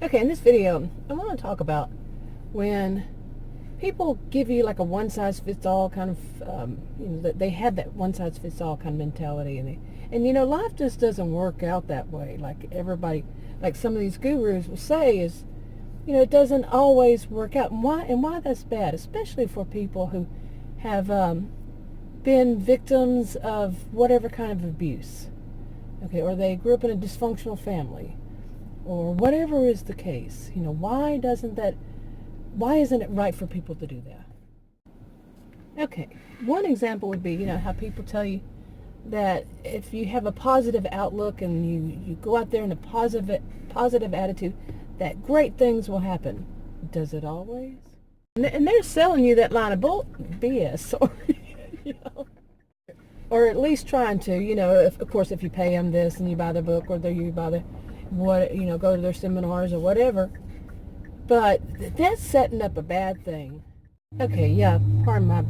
Okay, in this video, I want to talk about when people give you like a one-size-fits-all kind of, that they have that one-size-fits-all kind of mentality, and life just doesn't work out that way. Like everybody, like some of these gurus will say, is it doesn't always work out, and why that's bad, especially for people who have been victims of whatever kind of abuse, okay, or they grew up in a dysfunctional family, or whatever is the case. Why isn't it right for people to do that? Okay, one example would be, how people tell you that if you have a positive outlook and you go out there in a positive attitude, that great things will happen. Does it always? And they're selling you that line of BS, or, or at least trying to, of course, if you pay them this and you buy the book, or you buy the go to their seminars or whatever. But that's setting up a bad thing. Okay, yeah, pardon my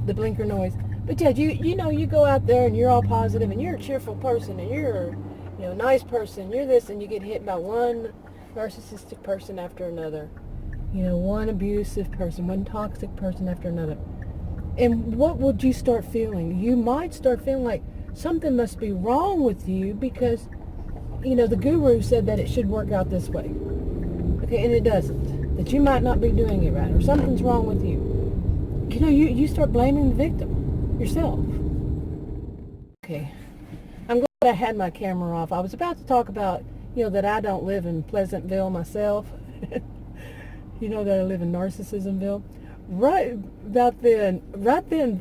the blinker noise. But yeah, you go out there and you're all positive and you're a cheerful person and you're a nice person, you're this, and you get hit by one narcissistic person after another. One abusive person, one toxic person after another. And what would you start feeling? You might start feeling like something must be wrong with you because the guru said that it should work out this way. Okay, and it doesn't. That you might not be doing it right, or something's wrong with you. You start blaming the victim, yourself. Okay, I'm glad I had my camera off. I was about to talk about, that I don't live in Pleasantville myself. That I live in Narcissismville. Right then,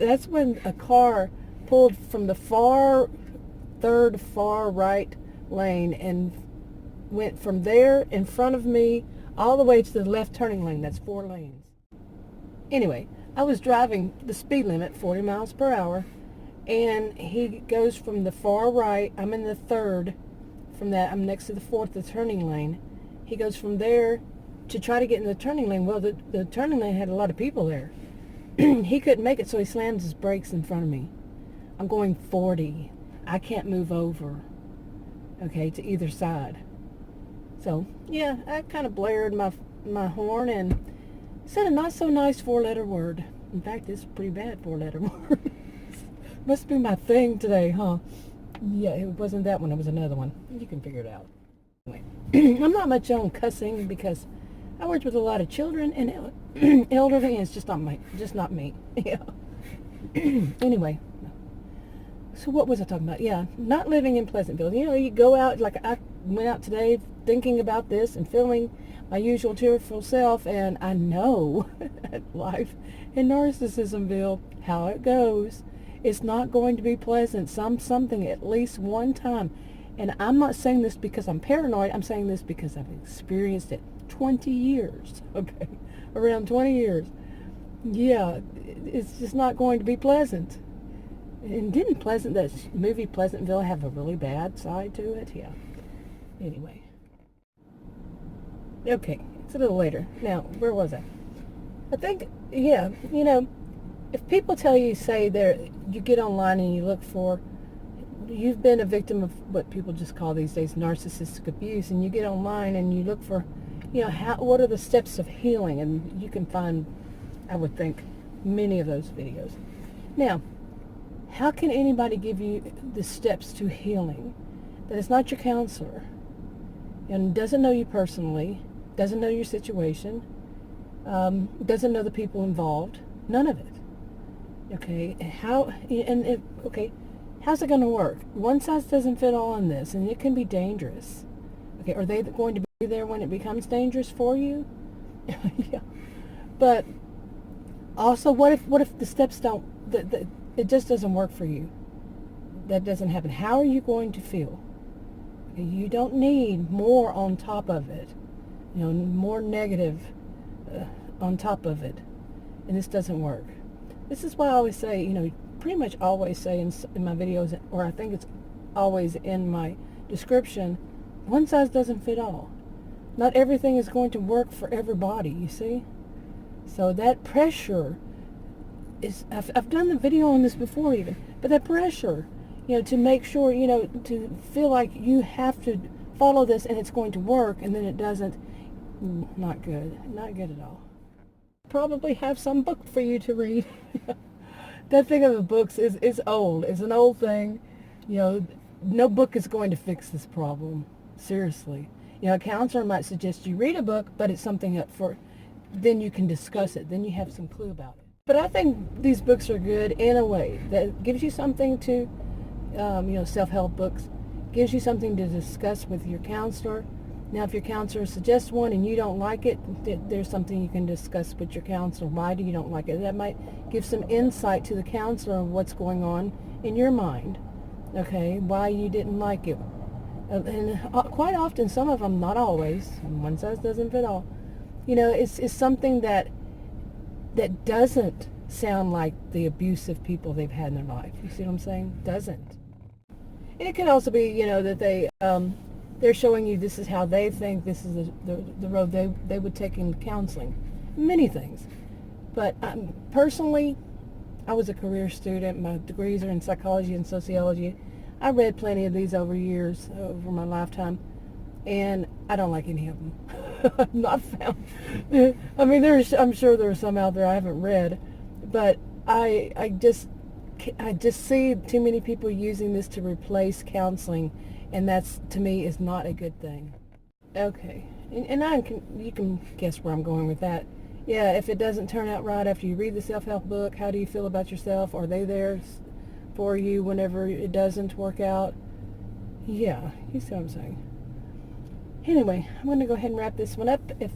that's when a car pulled from the far right lane and went from there in front of me all the way to the left turning lane. That's 4 lanes. Anyway, I was driving the speed limit, 40 miles per hour, and he goes from the far right. I'm in the third. From that, I'm next to the fourth, the turning lane. He goes from there to try to get in the turning lane. Well, the turning lane had a lot of people there. He couldn't make it, so he slams his brakes in front of me. I'm going 40. I can't move over, okay, to either side. So, yeah, I kind of blared my horn and said a not so nice 4-letter word. In fact, it's a pretty bad 4-letter word. Must be my thing today, huh? Yeah, it wasn't that one. It was another one. You can figure it out. Anyway, I'm not much on cussing because I worked with a lot of children and elderly, and it's just not me. Yeah. Anyway, so what was I talking about? Yeah, not living in Pleasantville. You go out, like I went out today thinking about this and feeling my usual cheerful self, and I know life in Narcissismville, how it goes. It's not going to be pleasant. Something at least one time. And I'm not saying this because I'm paranoid. I'm saying this because I've experienced it 20 years. Okay, around 20 years. Yeah, it's just not going to be pleasant. And didn't that movie Pleasantville have a really bad side to it? Yeah. Anyway. Okay, it's a little later. Now, where was I? I think, yeah, if people tell you, you get online and you look for, you've been a victim of what people just call these days narcissistic abuse, and you get online and you look for, what are the steps of healing, and you can find, I would think, many of those videos. Now, how can anybody give you the steps to healing that is not your counselor and doesn't know you personally, doesn't know your situation, doesn't know the people involved? None of it. Okay, how's it going to work? One size doesn't fit all in this, and it can be dangerous. Okay, are they going to be there when it becomes dangerous for you? Yeah. But also, what if the steps don't, it just doesn't work for you? That doesn't happen. How are you going to feel? Okay, you don't need more on top of it. More negative on top of it. And this doesn't work. This is why I always say, pretty much always say in my videos, or I think it's always in my description, one size doesn't fit all. Not everything is going to work for everybody, you see? So that pressure is, I've done the video on this before even, but that pressure, to make sure, to feel like you have to follow this and it's going to work, and then it doesn't. Not good. Not good at all. Probably have some book for you to read. That thing of the books is old. It's an old thing. You know, no book is going to fix this problem. Seriously. You know, a counselor might suggest you read a book, but it's something that then you can discuss it. Then you have some clue about it. But I think these books are good in a way that gives you something to, self-help books, gives you something to discuss with your counselor. Now, if your counselor suggests one and you don't like it, there's something you can discuss with your counselor. Why do you don't like it? That might give some insight to the counselor of what's going on in your mind, okay, why you didn't like it. And quite often, some of them, not always, one size doesn't fit all, you know, it's something that doesn't sound like the abusive people they've had in their life. You see what I'm saying? Doesn't. And it could also be, you know, that they're showing you this is how they think, this is the road they would take in counseling. Many things. But personally, I was a career student. My degrees are in psychology and sociology. I read plenty of these over my lifetime, and I don't like any of them. I've not found. I mean, I'm sure there are some out there I haven't read, but I just see too many people using this to replace counseling, and that's, to me, is not a good thing. Okay, and you can guess where I'm going with that. Yeah, if it doesn't turn out right after you read the self-help book, how do you feel about yourself? Are they there for you whenever it doesn't work out? Yeah, you see what I'm saying. Anyway, I'm going to go ahead and wrap this one up. If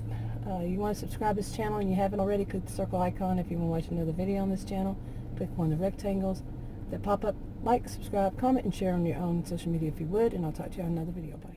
you want to subscribe to this channel and you haven't already, click the circle icon. If you want to watch another video on this channel, click one of the rectangles that pop up. Like, subscribe, comment, and share on your own social media if you would, and I'll talk to you on another video. Bye.